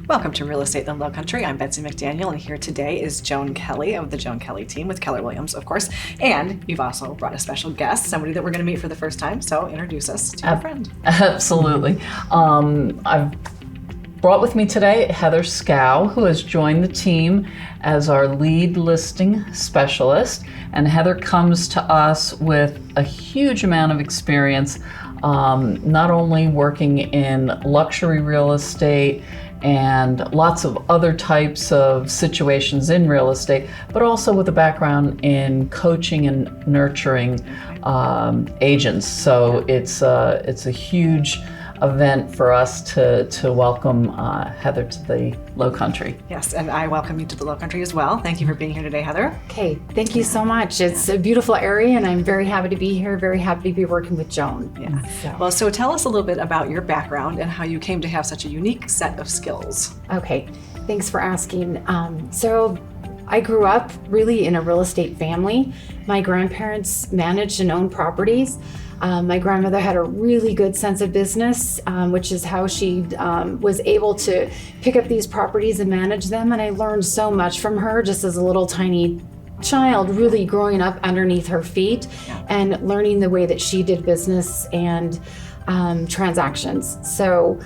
Welcome to Real Estate in Lowcountry. I'm Betsy McDaniel, and here today is Joan Kelly of the Joan Kelly team with Keller Williams, of course. And you've also brought a special guest, somebody that we're going to meet for the first time. So introduce us to your friend. Absolutely. I've brought with me today Heather Skow, who has joined the team as our lead listing specialist. And Heather comes to us with a huge amount of experience, not only working in luxury real estate and lots of other types of situations in real estate, but also with a background in coaching and nurturing agents. So it's a huge event for us to welcome Heather to the Lowcountry. Yes, and I welcome you to the Lowcountry as well. Thank you for being here today, Heather. Okay, thank you so much. It's a beautiful area, and I'm very happy to be here, very happy to be working with Joan. Yeah. So tell us a little bit about your background and how you came to have such a unique set of skills. Okay, thanks for asking. So I grew up really in a real estate family. My grandparents managed and owned properties. My grandmother had a really good sense of business, which is how she was able to pick up these properties and manage them. And I learned so much from her just as a little tiny child, really growing up underneath her feet and learning the way that she did business and transactions. So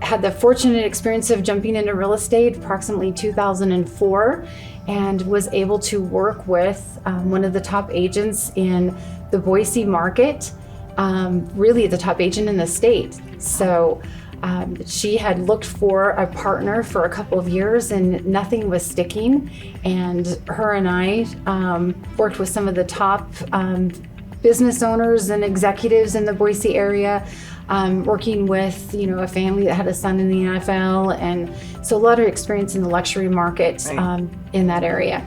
had the fortunate experience of jumping into real estate approximately 2004 and was able to work with one of the top agents in the Boise market, really the top agent in the state. So she had looked for a partner for a couple of years and nothing was sticking. And her and I worked with some of the top business owners and executives in the Boise area, working with a family that had a son in the NFL, and so a lot of experience in the luxury market in that area.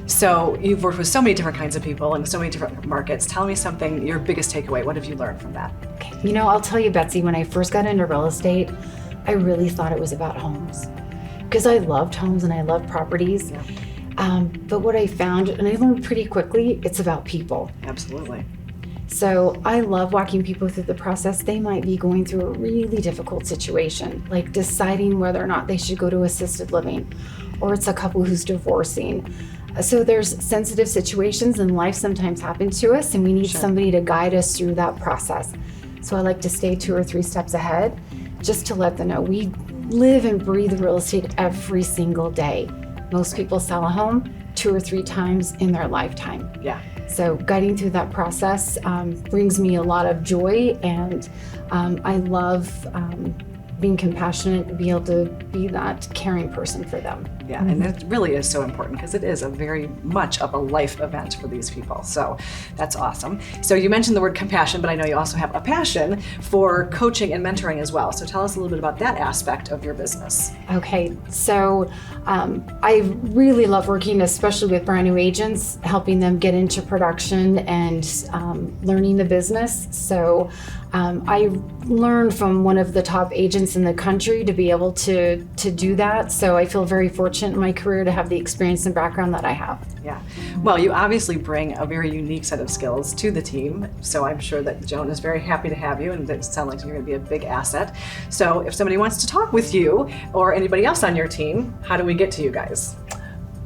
So you've worked with so many different kinds of people and so many different markets. Tell me something, your biggest takeaway. What have you learned from that? Okay. I'll tell you, Betsy, when I first got into real estate, I really thought it was about homes because I loved homes and I loved properties. Yeah. But what I found, and I learned pretty quickly, it's about people. Absolutely. So I love walking people through the process. They might be going through a really difficult situation, like deciding whether or not they should go to assisted living, or it's a couple who's divorcing. So there's sensitive situations in life sometimes happen to us, and we need somebody to guide us through that process. So I like to stay 2 or 3 steps ahead just to let them know we live and breathe real estate every single day. Most people sell a home 2 or 3 times in their lifetime. Yeah. So guiding through that process brings me a lot of joy, and I love being compassionate to be able to be that caring person for them. Yeah, and it really is so important because it is a very much of a life event for these people. So that's awesome. So you mentioned the word compassion, but I know you also have a passion for coaching and mentoring as well. So tell us a little bit about that aspect of your business. Okay, so I really love working, especially with brand new agents, helping them get into production and learning the business. So I learned from one of the top agents in the country to be able to do that. So I feel very fortunate in my career to have the experience and background that I have. Yeah. Well, you obviously bring a very unique set of skills to the team. So I'm sure that Joan is very happy to have you, and it sounds like you're going to be a big asset. So if somebody wants to talk with you or anybody else on your team, how do we get to you guys?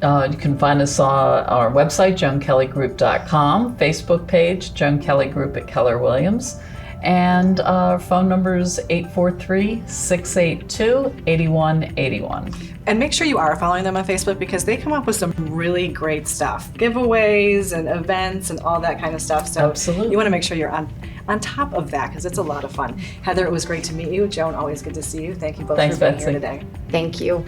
You can find us on our website, joankellygroup.com, Facebook page, Joan Kelly Group at Keller Williams. And our phone number is 843-682-8181. And make sure you are following them on Facebook because they come up with some really great stuff. Giveaways and events and all that kind of stuff. So absolutely. You want to make sure you're on top of that because it's a lot of fun. Heather, it was great to meet you. Joan, always good to see you. Thank you both for being here today. Thank you.